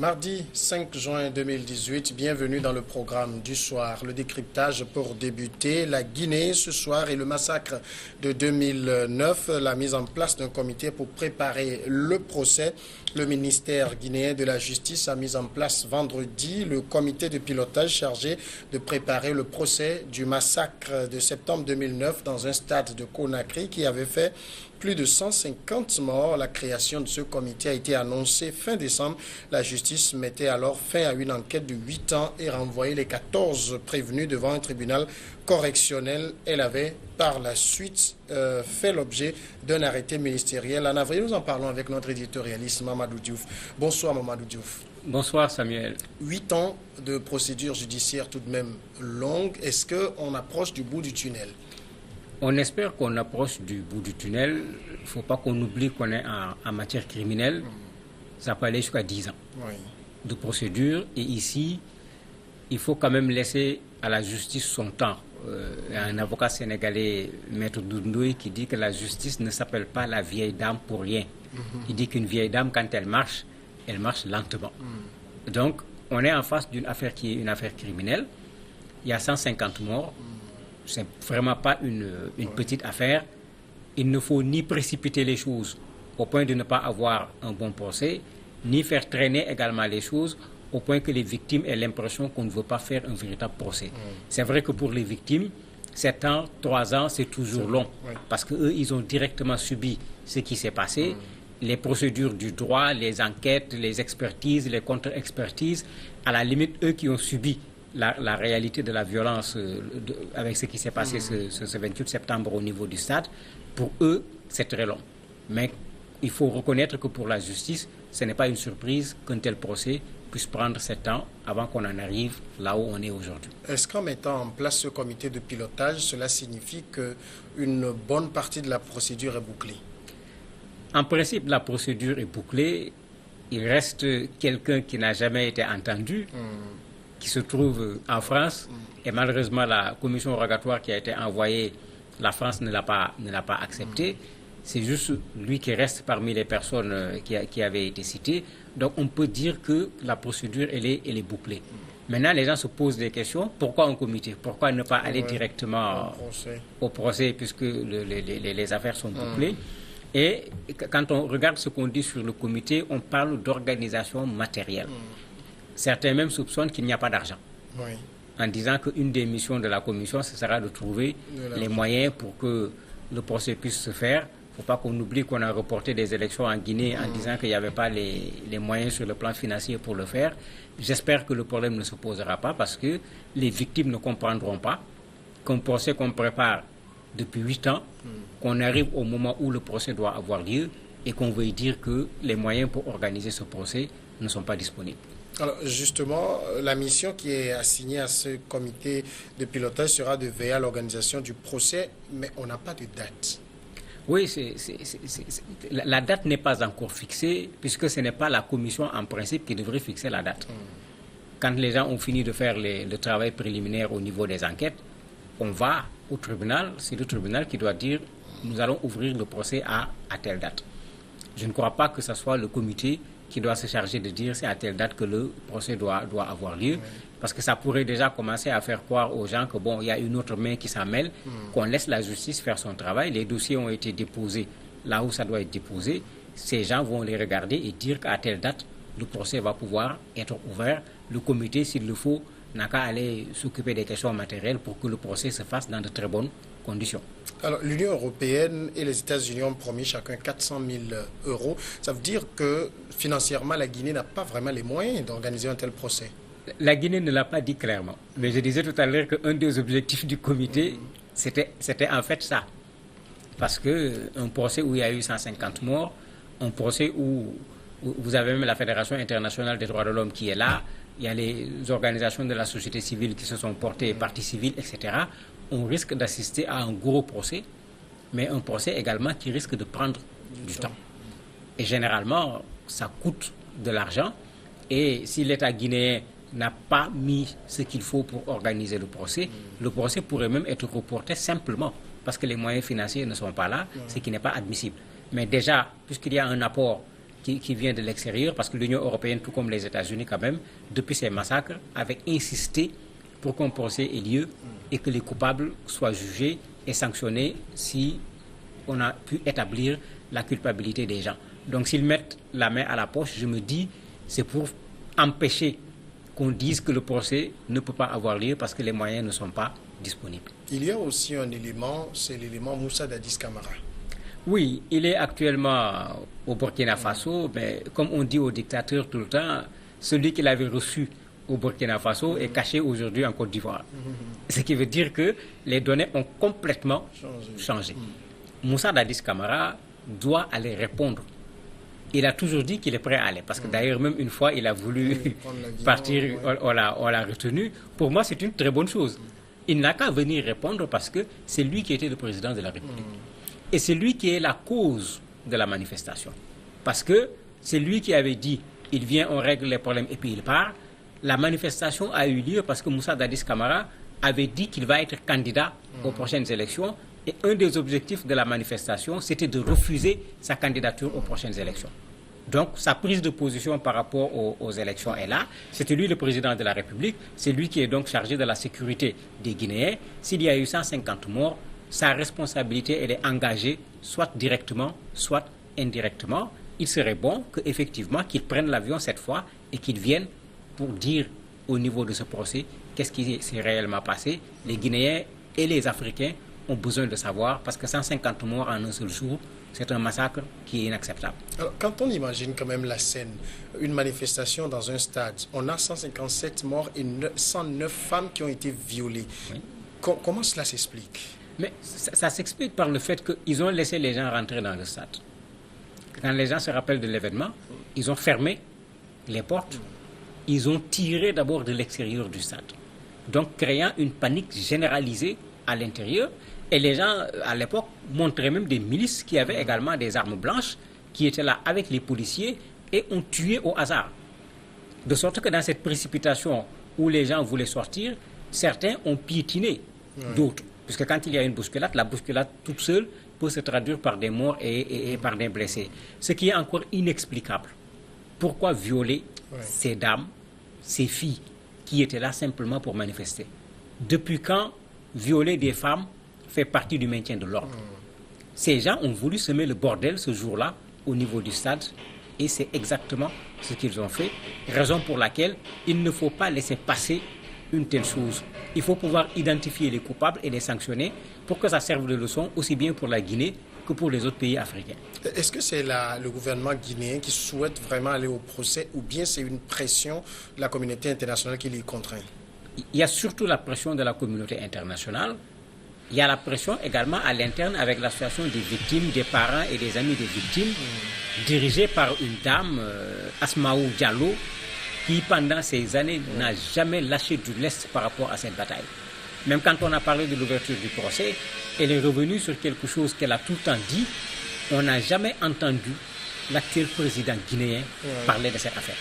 Mardi 5 juin 2018, bienvenue dans le programme du soir. Le décryptage pour débuter, la Guinée ce soir et le massacre de 2009, la mise en place d'un comité pour préparer le procès. Le ministère guinéen de la Justice a mis en place vendredi le comité de pilotage chargé de préparer le procès du massacre de septembre 2009 dans un stade de Conakry qui avait fait plus de 150 morts. La création de ce comité a été annoncée fin décembre. La justice mettait alors fin à une enquête de 8 ans et renvoyait les 14 prévenus devant un tribunal correctionnel. Elle avait par la suite fait l'objet d'un arrêté ministériel. En avril, nous en parlons avec notre éditorialiste Mamadou Diouf. Bonsoir Mamadou Diouf. Bonsoir Samuel. 8 ans de procédure judiciaire tout de même longue. Est-ce qu'on approche du bout du tunnel? On espère qu'on approche du bout du tunnel. Il ne faut pas qu'on oublie qu'on est en matière criminelle. Ça peut aller jusqu'à 10 ans de procédure. Et ici, il faut quand même laisser à la justice son temps. Il y a un avocat sénégalais, Maître Doundoui, qui dit que la justice ne s'appelle pas la vieille dame pour rien. Il dit qu'une vieille dame, quand elle marche lentement. Donc, on est en face d'une affaire qui est une affaire criminelle. Il y a 150 morts. C'est vraiment pas une petite affaire. Il ne faut ni précipiter les choses au point de ne pas avoir un bon procès, ni faire traîner également les choses au point que les victimes aient l'impression qu'on ne veut pas faire un véritable procès. C'est vrai que pour les victimes, 7 ans, 3 ans, c'est toujours long. Parce qu'eux, ils ont directement subi ce qui s'est passé. Les procédures du droit, les enquêtes, les expertises, les contre-expertises, à la limite, eux qui ont subi la réalité de la violence avec ce qui s'est passé ce 28 septembre au niveau du stade, pour eux, c'est très long. Mais il faut reconnaître que pour la justice, ce n'est pas une surprise qu'un tel procès puisse prendre 7 ans avant qu'on en arrive là où on est aujourd'hui. Est-ce qu'en mettant en place ce comité de pilotage, cela signifie qu'une bonne partie de la procédure est bouclée? En principe, la procédure est bouclée. Il reste quelqu'un qui n'a jamais été entendu, qui se trouve en France, et malheureusement la commission rogatoire qui a été envoyée, la France ne l'a pas accepté. C'est juste lui qui reste parmi les personnes qui avaient été citées. Donc on peut dire que la procédure elle est bouclée. Maintenant les gens se posent des questions. Pourquoi un comité? Pourquoi ne pas aller directement au procès puisque les affaires sont bouclées? Et quand on regarde ce qu'on dit sur le comité, on parle d'organisation matérielle. Certains même soupçonnent qu'il n'y a pas d'argent. En disant qu'une des missions de la commission, ce sera de trouver les moyens pour que le procès puisse se faire. Il ne faut pas qu'on oublie qu'on a reporté des élections en Guinée en disant qu'il n'y avait pas les moyens sur le plan financier pour le faire. J'espère que le problème ne se posera pas parce que les victimes ne comprendront pas qu'un procès qu'on prépare depuis 8 ans, qu'on arrive au moment où le procès doit avoir lieu et qu'on veuille dire que les moyens pour organiser ce procès ne sont pas disponibles. Alors justement, la mission qui est assignée à ce comité de pilotage sera de veiller à l'organisation du procès, mais on n'a pas de date. Oui, la date n'est pas encore fixée, puisque ce n'est pas la commission en principe qui devrait fixer la date. Quand les gens ont fini de faire le travail préliminaire au niveau des enquêtes, on va au tribunal, c'est le tribunal qui doit dire nous allons ouvrir le procès à telle date. Je ne crois pas que ce soit le comité qui doit se charger de dire c'est à telle date que le procès doit avoir lieu, parce que ça pourrait déjà commencer à faire croire aux gens que bon, il y a une autre main qui s'en mêle, qu'on laisse la justice faire son travail. Les dossiers ont été déposés là où ça doit être déposé. Ces gens vont les regarder et dire qu'à telle date, le procès va pouvoir être ouvert. Le comité, s'il le faut, n'a qu'à aller s'occuper des questions matérielles pour que le procès se fasse dans de très bonnes conditions. Alors, l'Union européenne et les États-Unis ont promis chacun 400 000 euros. Ça veut dire que financièrement, la Guinée n'a pas vraiment les moyens d'organiser un tel procès. La Guinée ne l'a pas dit clairement. Mais je disais tout à l'heure qu'un des objectifs du comité, c'était en fait ça. Parce qu'un procès où il y a eu 150 morts, un procès où vous avez même la Fédération internationale des droits de l'homme qui est là, il y a les organisations de la société civile qui se sont portées, parties civiles, etc. On risque d'assister à un gros procès, mais un procès également qui risque de prendre du temps. Et généralement, ça coûte de l'argent. Et si l'État guinéen n'a pas mis ce qu'il faut pour organiser le procès pourrait même être reporté simplement parce que les moyens financiers ne sont pas là, ce qui n'est pas admissible. Mais déjà, puisqu'il y a un apport qui vient de l'extérieur, parce que l'Union européenne, tout comme les États-Unis quand même, depuis ces massacres, avait insisté pour qu'un procès ait lieu et que les coupables soient jugés et sanctionnés si on a pu établir la culpabilité des gens. Donc s'ils mettent la main à la poche, je me dis, c'est pour empêcher qu'on dise que le procès ne peut pas avoir lieu parce que les moyens ne sont pas disponibles. Il y a aussi un élément, c'est l'élément Moussa Dadis Camara. Oui, il est actuellement au Burkina Faso, mais comme on dit au dictateur tout le temps, celui qu'il avait reçu au Burkina Faso est caché aujourd'hui en Côte d'Ivoire. Ce qui veut dire que les données ont complètement changé. Moussa Dadis Camara doit aller répondre. Il a toujours dit qu'il est prêt à aller, parce que d'ailleurs même une fois il a voulu partir, on l'a retenu. Pour moi c'est une très bonne chose. Il n'a qu'à venir répondre parce que c'est lui qui était le président de la République. Et c'est lui qui est la cause de la manifestation. Parce que c'est lui qui avait dit, il vient, on règle les problèmes et puis il part. La manifestation a eu lieu parce que Moussa Dadis Camara avait dit qu'il va être candidat aux prochaines élections. Et un des objectifs de la manifestation, c'était de refuser sa candidature aux prochaines élections. Donc, sa prise de position par rapport aux élections est là. C'était lui le président de la République. C'est lui qui est donc chargé de la sécurité des Guinéens. S'il y a eu 150 morts, sa responsabilité, elle est engagée, soit directement, soit indirectement. Il serait bon qu'effectivement, qu'il prenne l'avion cette fois et qu'il vienne pour dire au niveau de ce procès qu'est-ce qui s'est réellement passé. Les Guinéens et les Africains ont besoin de savoir parce que 150 morts en un seul jour, c'est un massacre qui est inacceptable. Alors, quand on imagine quand même la scène, une manifestation dans un stade, on a 157 morts et 109 femmes qui ont été violées. Oui. Comment cela s'explique? Mais ça s'explique par le fait qu'ils ont laissé les gens rentrer dans le stade. Quand les gens se rappellent de l'événement, ils ont fermé les portes, ils ont tiré d'abord de l'extérieur du stade. Donc créant une panique généralisée à l'intérieur. Et les gens, à l'époque, montraient même des milices qui avaient également des armes blanches, qui étaient là avec les policiers et ont tué au hasard. De sorte que dans cette précipitation où les gens voulaient sortir, certains ont piétiné d'autres. Puisque quand il y a une bousculade, la bousculade toute seule peut se traduire par des morts et par des blessés. Ce qui est encore inexplicable. Pourquoi violer ces dames, ces filles qui étaient là simplement pour manifester? Depuis quand violer des femmes fait partie du maintien de l'ordre? Ces gens ont voulu semer le bordel ce jour-là au niveau du stade et c'est exactement ce qu'ils ont fait. Raison pour laquelle il ne faut pas laisser passer une telle chose. Il faut pouvoir identifier les coupables et les sanctionner pour que ça serve de leçon aussi bien pour la Guinée que pour les autres pays africains. Est-ce que c'est le gouvernement guinéen qui souhaite vraiment aller au procès ou bien c'est une pression de la communauté internationale qui les contraint? Il y a surtout la pression de la communauté internationale. Il y a la pression également à l'interne avec l'association des victimes, des parents et des amis des victimes, dirigée par une dame, Asmaou Diallo, qui pendant ces années n'a jamais lâché du lest par rapport à cette bataille. Même quand on a parlé de l'ouverture du procès, elle est revenue sur quelque chose qu'elle a tout le temps dit. On n'a jamais entendu l'actuel président guinéen parler de cette affaire.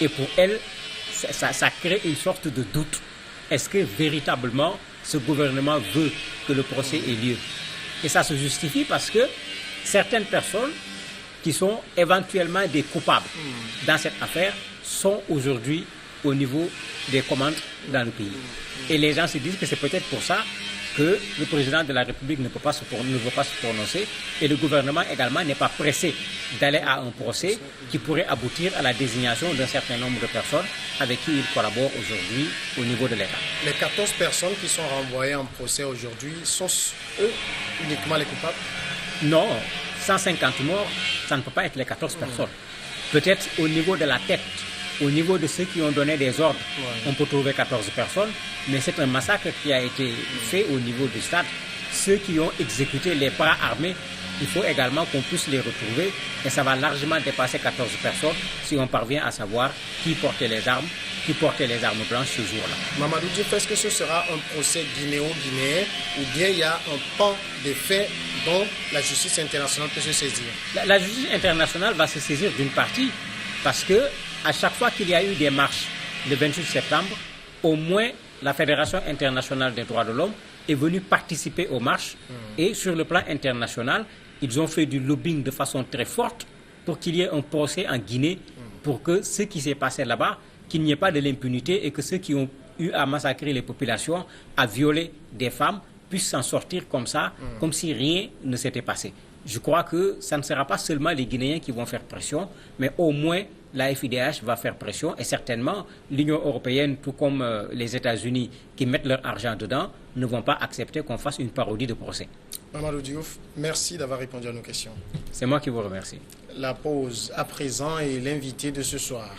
Et pour elle, ça crée une sorte de doute. Est-ce que véritablement ce gouvernement veut que le procès ait lieu? Et ça se justifie parce que certaines personnes qui sont éventuellement des coupables dans cette affaire sont aujourd'hui au niveau des commandes dans le pays. Et les gens se disent que c'est peut-être pour ça que le président de la République ne veut pas se prononcer et le gouvernement également n'est pas pressé d'aller à un procès qui pourrait aboutir à la désignation d'un certain nombre de personnes avec qui il collabore aujourd'hui au niveau de l'État. Les 14 personnes qui sont renvoyées en procès aujourd'hui sont eux uniquement les coupables? Non, 150 morts, ça ne peut pas être les 14 personnes. Peut-être au niveau de la tête, au niveau de ceux qui ont donné des ordres, on peut trouver 14 personnes, mais c'est un massacre qui a été fait au niveau du stade. Ceux qui ont exécuté les bras armés, il faut également qu'on puisse les retrouver et ça va largement dépasser 14 personnes si on parvient à savoir qui portait les armes blanches ce jour-là. Mamadou Diouf, est-ce que ce sera un procès guinéo-guinéen ou bien il y a un pan des faits dont la justice internationale peut se saisir? La justice internationale va se saisir d'une partie parce que à chaque fois qu'il y a eu des marches le 28 septembre, au moins la Fédération internationale des droits de l'homme est venue participer aux marches et sur le plan international, ils ont fait du lobbying de façon très forte pour qu'il y ait un procès en Guinée, pour que ce qui s'est passé là-bas, qu'il n'y ait pas de l'impunité et que ceux qui ont eu à massacrer les populations, à violer des femmes, puissent s'en sortir comme ça, comme si rien ne s'était passé. Je crois que ça ne sera pas seulement les Guinéens qui vont faire pression, mais au moins la FIDH va faire pression et certainement l'Union européenne, tout comme les États-Unis qui mettent leur argent dedans, ne vont pas accepter qu'on fasse une parodie de procès. Mamadou Diouf, merci d'avoir répondu à nos questions. C'est moi qui vous remercie. La pause à présent est l'invité de ce soir.